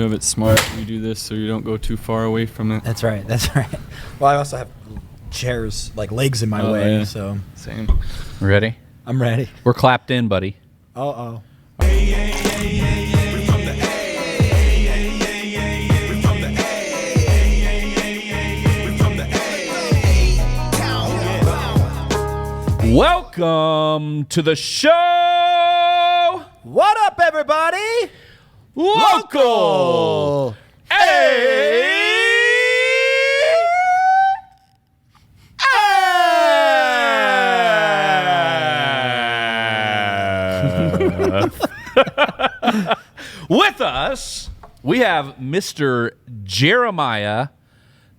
you have it smart. You do this so you don't go too far away from it. That's right. Well, I also have chairs, like legs in my way, yeah. so. Same. Ready? I'm ready. We're clapped in, buddy. Uh-oh. Welcome to the show. What up, everybody? Local. Hey. With us, we have Mr. Jeremiah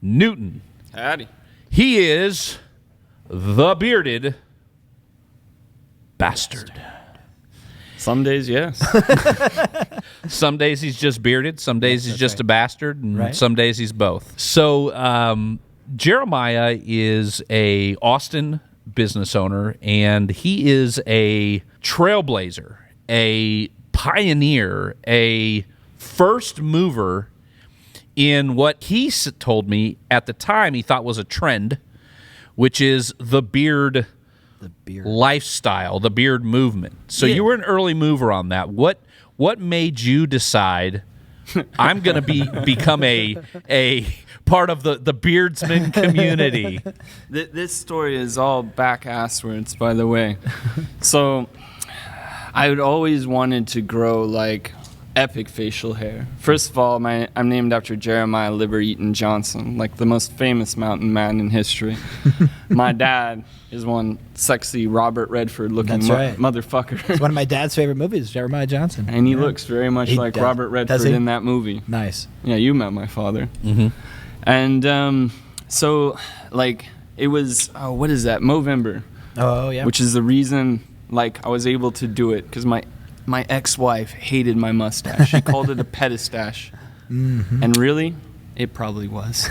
Newton. Howdy. He is the bearded bastard. Some days, yes. Some days he's just bearded, some days he's just a bastard, and some days he's both. So Jeremiah is a Austin business owner, and he is a trailblazer, a pioneer, a first mover in what he told me at the time he thought was a trend, which is the beard lifestyle, the beard movement. So you were an early mover on that. What made you decide I'm going to become a part of the beardsman community? This story is all back asswards, by the way. So I had always wanted to grow like epic facial hair. First of all, I'm named after Jeremiah Liver Eaton Johnson, like the most famous mountain man in history. My dad is one sexy Robert Redford looking motherfucker. It's one of my dad's favorite movies, Jeremiah Johnson. And he looks very much like Robert Redford in that movie. Nice. Yeah, you met my father. Mm-hmm. And so, like, it was, what is that, Movember. Oh, yeah. Which is the reason, like, I was able to do it, because my ex-wife hated my mustache. She called it a pedistache. Mm-hmm. And really, it probably was.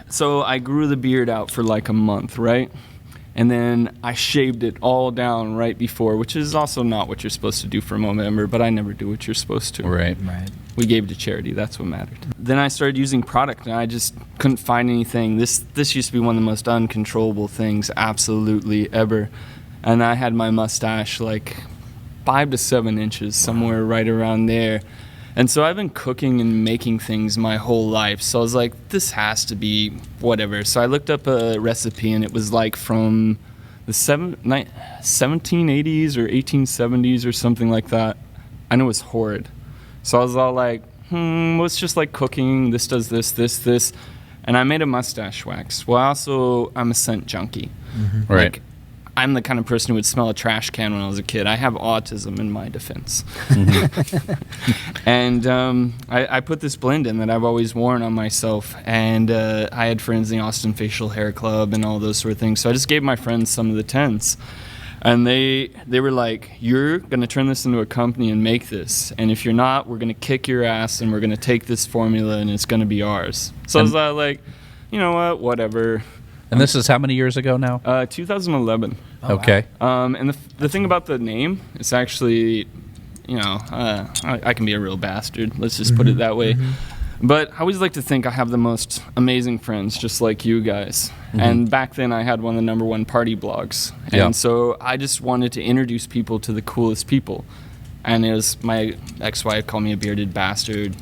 So I grew the beard out for like a month, right? And then I shaved it all down right before, which is also not what you're supposed to do for Movember, but I never do what you're supposed to. Right. We gave to charity. That's what mattered. Then I started using product, and I just couldn't find anything. This used to be one of the most uncontrollable things absolutely ever. And I had my mustache like 5 to 7 inches, somewhere right around there. And so I've been cooking and making things my whole life. So I was like, this has to be whatever. So I looked up a recipe, and it was like from the 1780s or 1870s or something like that. And it was horrid. So I was all like, well, it's just like cooking. This does this, this, this. And I made a mustache wax. Well, I'm a scent junkie. Mm-hmm. Right. Like, I'm the kind of person who would smell a trash can when I was a kid. I have autism in my defense. Mm-hmm. And I put this blend in that I've always worn on myself. And I had friends in the Austin Facial Hair Club and all those sort of things. So I just gave my friends some of the tents. And they were like, you're going to turn this into a company and make this. And if you're not, we're going to kick your ass, and we're going to take this formula, and it's going to be ours. So I was like, you know what, whatever. And this is how many years ago now? 2011. Oh, okay. Wow. And the thing about the name, it's actually, I can be a real bastard. Let's just put it that way. Mm-hmm. But I always like to think I have the most amazing friends, just like you guys. Mm-hmm. And back then I had one of the #1 party blogs. And so I just wanted to introduce people to the coolest people. And it was my ex-wife called me a bearded bastard.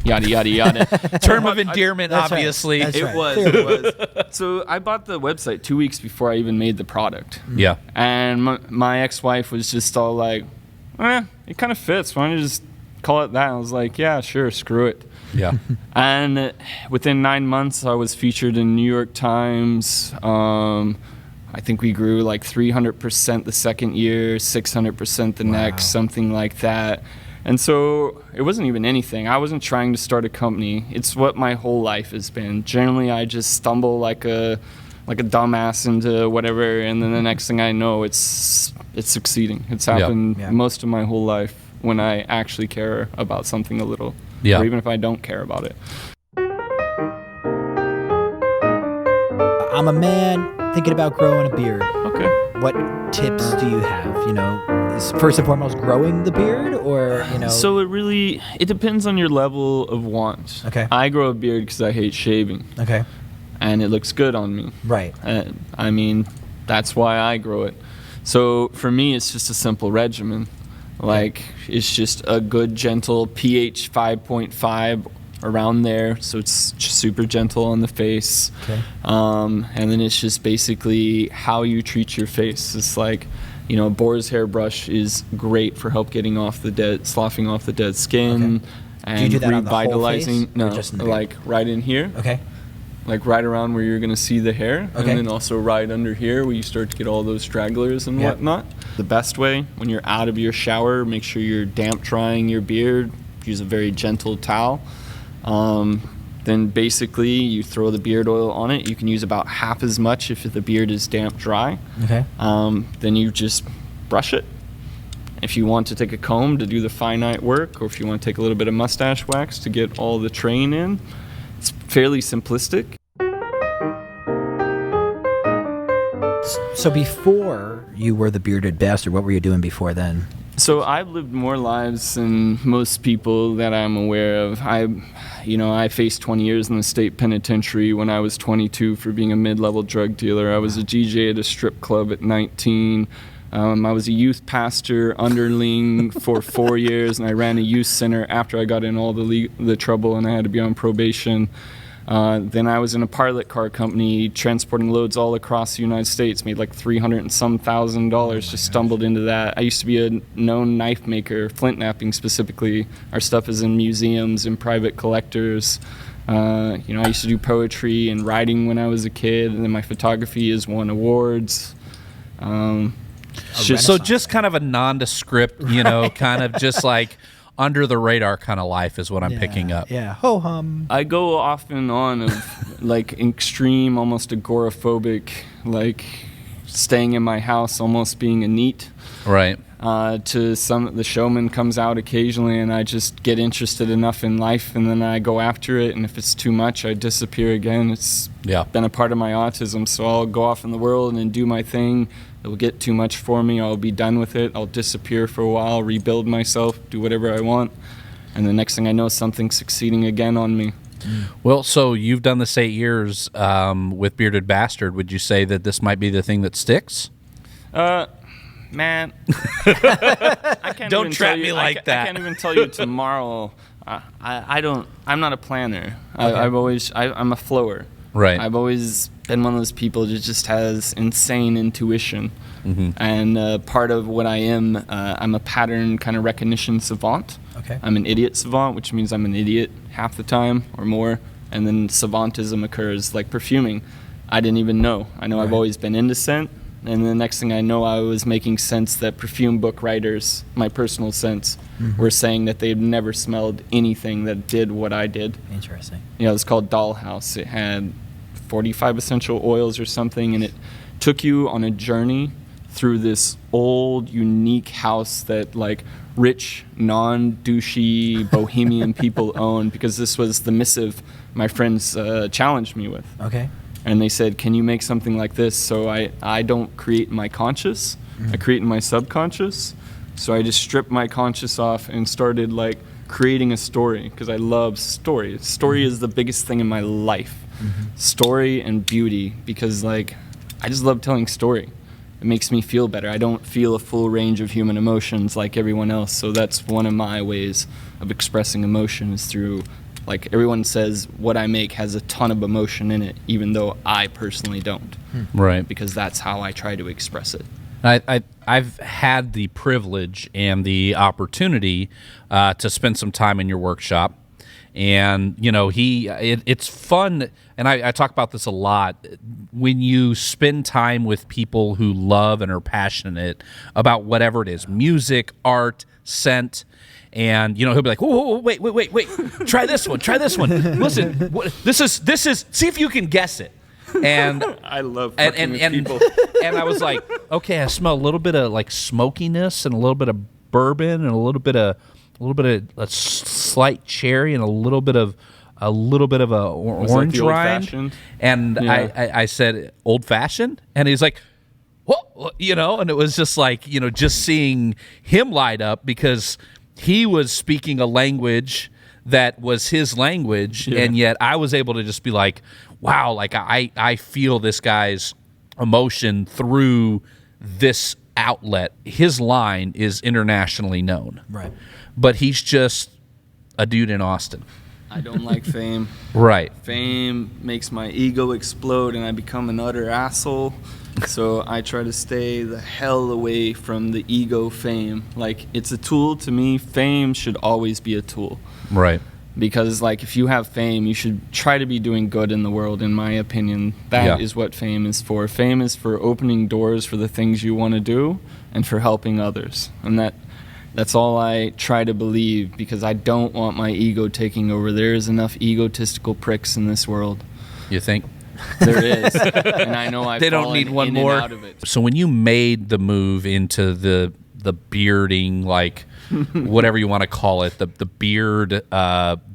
Yada, yada, yada. Term of endearment, obviously. Right. It was. So I bought the website 2 weeks before I even made the product. Yeah. And my ex-wife was just all like, it kind of fits. Why don't you just call it that? And I was like, yeah, sure, screw it. Yeah. And within 9 months, I was featured in New York Times. I think we grew like 300% the second year, 600% the next, something like that. And so it wasn't even anything. I wasn't trying to start a company. It's what my whole life has been. Generally, I just stumble like a dumbass into whatever, and then the next thing I know, it's succeeding. It's happened most of my whole life when I actually care about something a little, or even if I don't care about it. I'm a man thinking about growing a beard. Okay. What tips do you have? Is first and foremost growing the beard, or So it depends on your level of want. Okay. I grow a beard because I hate shaving. Okay. And it looks good on me. Right. I mean, that's why I grow it. So for me, it's just a simple regimen. Like, it's just a good, gentle pH 5.5 around there. So it's just super gentle on the face. Okay. And then it's just basically how you treat your face. It's like, a boar's hairbrush is great for sloughing off the dead skin. Okay. And Do you do that on the whole revitalizing. face, No, or just in the beard? like right in here. Okay. Like right around where you're going to see the hair, Okay. and then also right under here where you start to get all those stragglers and Yep. whatnot. The best way, when you're out of your shower, make sure you're damp drying your beard. Use a very gentle towel. Then basically you throw the beard oil on it. You can use about half as much if the beard is damp dry. Okay. Then you just brush it. If you want to take a comb to do the finite work, or if you want to take a little bit of mustache wax to get all the train in, it's fairly simplistic. So before you were the bearded bastard, what were you doing before then? So I've lived more lives than most people that I'm aware of. I faced 20 years in the state penitentiary when I was 22 for being a mid-level drug dealer. I was a DJ at a strip club at 19. I was a youth pastor underling for 4 years, and I ran a youth center after I got in all the trouble and I had to be on probation. Then I was in a pilot car company transporting loads all across the United States, made like $300 and some thousand dollars, just stumbled into that. I used to be a known knife maker, flint knapping specifically. Our stuff is in museums and private collectors. I used to do poetry and writing when I was a kid, and then my photography has won awards. So just kind of a nondescript, kind of just like under the radar kind of life is what I'm picking up. Yeah. Ho hum. I go off and on of like extreme, almost agoraphobic, like staying in my house, almost being a neat. Right. To the showman comes out occasionally, and I just get interested enough in life, and then I go after it. And if it's too much, I disappear again. It's been a part of my autism, so I'll go off in the world and do my thing. It'll get too much for me. I'll be done with it. I'll disappear for a while, rebuild myself, do whatever I want, and the next thing I know, something's succeeding again on me. Well, so you've done this 8 years with Bearded Bastard. Would you say that this might be the thing that sticks? Man, I can't Don't even trap tell you, me like that. I can't even tell you tomorrow. I'm not a planner. Okay. I'm a flower. Right. I've always been one of those people that just has insane intuition. Mm-hmm. And part of what I am, I'm a pattern kind of recognition savant. Okay. I'm an idiot savant, which means I'm an idiot half the time or more. And then savantism occurs, like perfuming. I didn't even know. I know I've always been into scent. And the next thing I know, I was making sense that perfume book writers, my personal sense, were saying that they'd never smelled anything that did what I did. Interesting. It was called Dollhouse. It had 45 essential oils or something, and it took you on a journey through this old, unique house that like rich, non-douchey bohemian people owned, because this was the missive my friends challenged me with. Okay. And they said, can you make something like this? So I don't create my conscious, I create in my subconscious. So I just stripped my conscious off and started like creating a story, because I love story. Story is the biggest thing in my life. Story and beauty, because like I just love telling story. It makes me feel better. I don't feel a full range of human emotions like everyone else. So that's one of my ways of expressing emotion, is through, like everyone says, what I make has a ton of emotion in it, even though I personally don't. Right. Because that's how I try to express it. I've had the privilege and the opportunity to spend some time in your workshop. And, it's fun, and I talk about this a lot, when you spend time with people who love and are passionate about whatever it is, music, art, scent, and, he'll be like, whoa, wait, try this one. Listen, this is, see if you can guess it. And I love fucking with people. And I was like, okay, I smell a little bit of like smokiness and a little bit of bourbon and a little bit of a slight cherry and a little bit of a orange rind. Old-fashioned? And Yeah. I said, old fashioned? And he's like, "Whoa," and it was just like, just seeing him light up because he was speaking a language that was his language, and yet I was able to just be like, wow, like I feel this guy's emotion through this outlet. His line is internationally known. Right. But he's just a dude in Austin. I don't like fame. Right. Fame makes my ego explode and I become an utter asshole. So I try to stay the hell away from the ego fame. Like, it's a tool to me. Fame should always be a tool. Right. Because, like, if you have fame, you should try to be doing good in the world, in my opinion. That is what fame is for. Fame is for opening doors for the things you want to do and for helping others. And that's all I try to believe, because I don't want my ego taking over. There is enough egotistical pricks in this world. You think? There is. And I know I've they don't fallen need one in more. and out of it. So when you made the move into the bearding, like whatever you want to call it, the beard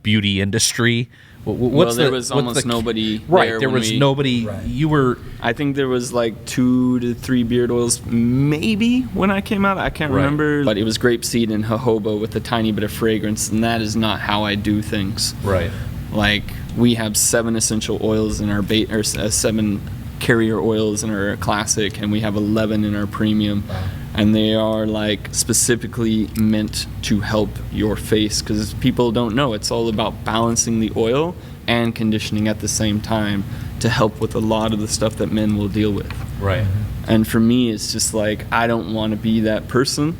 beauty industry. There was almost nobody. Right, there was nobody. Right. You were. I think there was like 2 to 3 beard oils, maybe, when I came out. I can't remember. But it was grapeseed and jojoba with a tiny bit of fragrance, and that is not how I do things. Right. Like, we have 7 essential oils in our 7 carrier oils in our classic, and we have 11 in our premium. Wow. And they are like specifically meant to help your face, because people don't know it's all about balancing the oil and conditioning at the same time to help with a lot of the stuff that men will deal with. Right. And for me, it's just like, I don't want to be that person.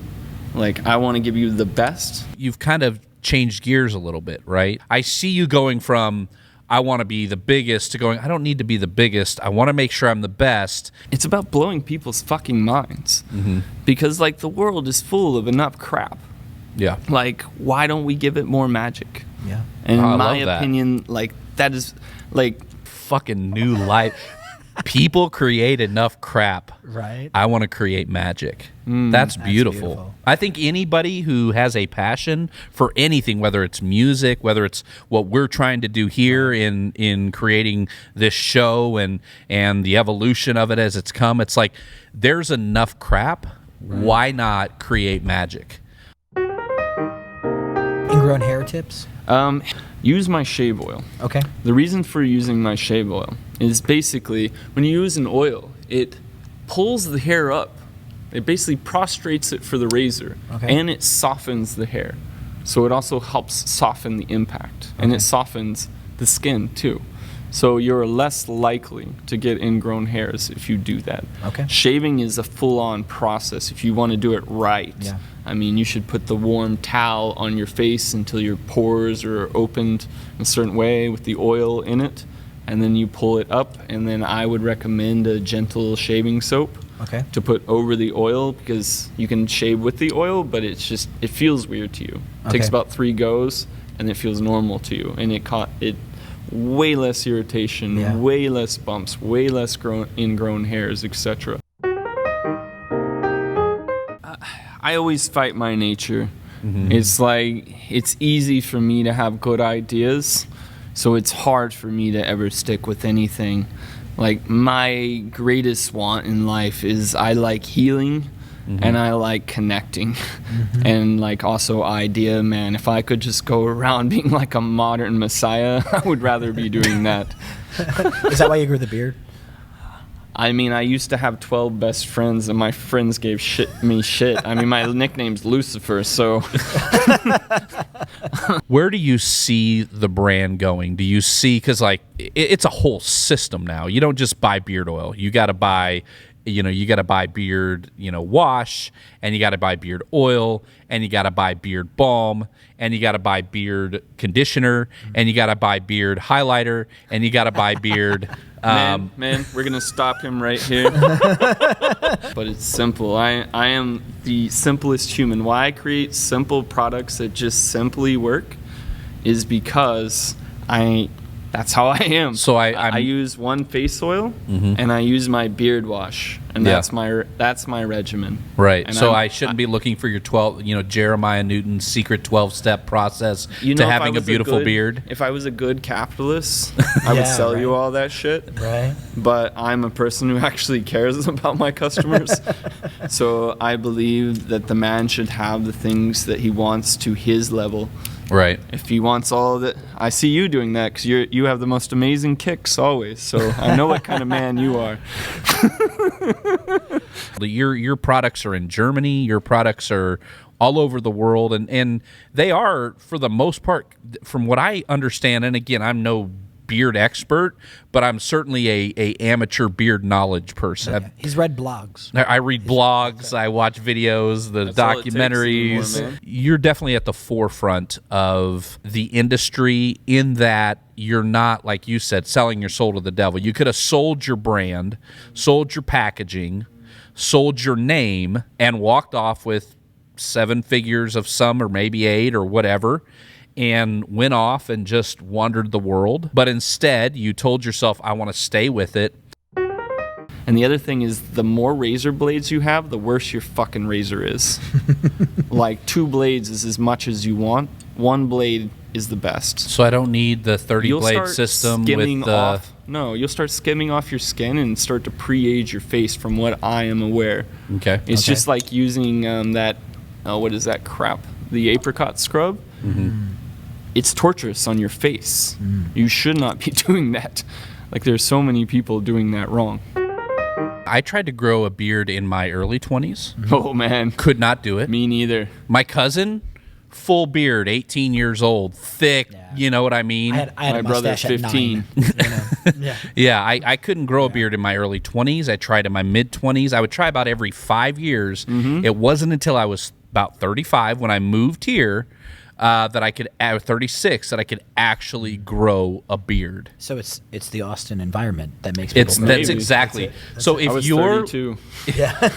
Like, I want to give you the best. You've kind of changed gears a little bit, right? I see you going from, I want to be the biggest, to going, I don't need to be the biggest. I want to make sure I'm the best. It's about blowing people's fucking minds. Because, like, the world is full of enough crap. Yeah. Like, why don't we give it more magic? Yeah. And I in my love that. opinion, like, that is, like, Fucking new life. People create enough crap. Right. I want to create magic. That's beautiful. beautiful. I think anybody who has a passion for anything, whether it's music, whether it's what we're trying to do here in creating this show and the evolution of it as it's come, it's like there's enough crap. Why not create magic? Ingrown hair tips? use my shave oil. Okay. The reason for using my shave oil is basically when you use an oil, it pulls the hair up. It basically prostrates it for the razor, Okay. and it softens the hair. So it also helps soften the impact, and Okay. it softens the skin too. So you're less likely to get ingrown hairs if you do that. Okay. Shaving is a full-on process if you want to do it right. Yeah. I mean, you should put the warm towel on your face until your pores are opened in a certain way with the oil in it, and then you pull it up, and then I would recommend a gentle shaving soap Okay. to put over the oil, because you can shave with the oil, but it feels weird to you. It takes Okay. about 3 goes, and it feels normal to you, and it way less irritation, Yeah. way less bumps, way less ingrown hairs, etc. I always fight my nature. Mm-hmm. It's like, it's easy for me to have good ideas, so it's hard for me to ever stick with anything. Like, my greatest want in life is I like healing, and I like connecting, and like also idea, man. If I could just go around being like a modern messiah, I would rather be doing that. Is that why you grew the beard? I mean, I used to have 12 best friends, and my friends gave me shit. I mean, my nickname's Lucifer, so... Where do you see the brand going? Do you see, because like it's a whole system now. You don't just buy beard oil. You got to buy, you got to buy beard, wash, and you got to buy beard oil, and you got to buy beard balm, and you got to buy beard conditioner, and you got to buy beard highlighter, and you got to buy beard. Man, we're gonna stop him right here. But it's simple. I am the simplest human. Why I create simple products that just simply work is because I That's how I am. So I use one face oil and I use my beard wash, and that's my regimen. Right. And so I shouldn't be looking for your 12, Jeremiah Newton's secret 12-step process to having a beautiful beard. If I was a good capitalist, I would sell you all that shit. Right. But I'm a person who actually cares about my customers. So I believe that the man should have the things that he wants to his level. Right. If he wants all of it, I see you doing that because you have the most amazing kicks always. So I know what kind of man you are. Your products are in Germany. Your products are all over the world, and they are, for the most part, from what I understand. And again, I'm no beard expert, but I'm certainly a amateur beard knowledge person. Yeah. He's read blogs. I read blogs, I watch videos, the documentaries. Anymore, you're definitely at the forefront of the industry in that you're not, like you said, selling your soul to the devil. You could have sold your brand, sold your packaging, sold your name, and walked off with 7 figures of some, or maybe 8 or whatever, and went off and just wandered the world. But instead, you told yourself, I want to stay with it. And the other thing is, the more razor blades you have, the worse your fucking razor is. Like 2 blades is as much as you want. 1 blade is the best. So I don't need the 30-blade system with the... off. No, you'll start skimming off your skin and start to pre-age your face from what I am aware. Okay. It's just like using that, what is that crap? The apricot scrub. Mm-hmm. It's torturous on your face. You should not be doing that. Like, there's so many people doing that wrong. I tried to grow a beard in my early 20s. Oh, man. Could not do it. Me neither. My cousin, full beard, 18 years old, thick, you know what I mean? I had My a brother's mustache 15. At 9. Yeah, I couldn't grow a beard in my early 20s. I tried in my mid-20s. I would try about every 5 years. It wasn't until I was about 35 when I moved here that I could, at 36, that I could actually grow a beard. So it's the Austin environment that makes people grow. That's exactly. So I if was you're 32.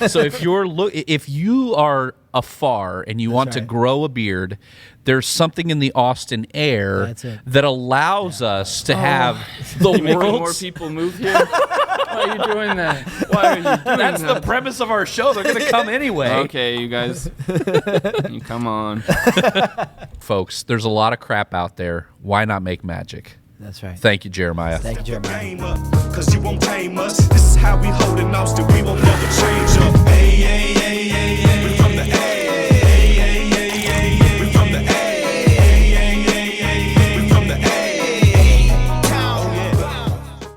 so if you are afar and you want to grow a beard, there's something in the Austin air that allows us to have the Making more world's... people move here? Why are you doing that? Why are you doing That's that? the premise of our show. They're going to come anyway. Okay, you guys. You come on. Folks, there's a lot of crap out there. Why not make magic? That's right. Thank you, Jeremiah. Thank you, Jeremiah. Cause you won't tame us. This is how we hold in Austin. We won't never change up. Hey, hey, hey, hey, hey.